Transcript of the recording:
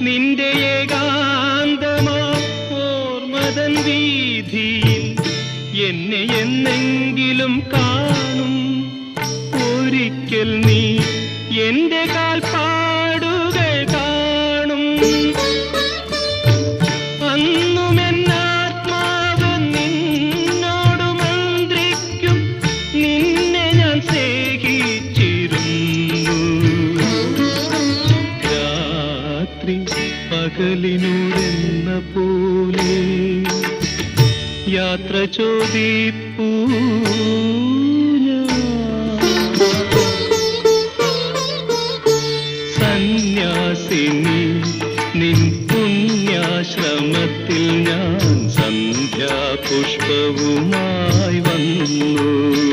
നിന്റെ ഏകാന്തമാ ഓർമ്മതൻ വീതിയിൽ എന്നെ എന്നെങ്കിലും കാണും. ഒരിക്കൽ നീ എന്റെ കാൽപ്പാടുകൾ കാണും. അന്നും എന്നാത്മാവ് നിന്നോട് മന്ത്രിക്കും. നിന്നെ ഞാൻ സ്നേഹിച്ചിരുന്നു. രാത്രി പകലിനോടെന്ന പോലെ യാത്ര ചോദിപ്പൂ സന്യാസിനി നിൻ പുണ്യാശ്രമത്തിൽ ഞാൻ സന്ധ്യാപുഷ്പവുമായി വന്നു.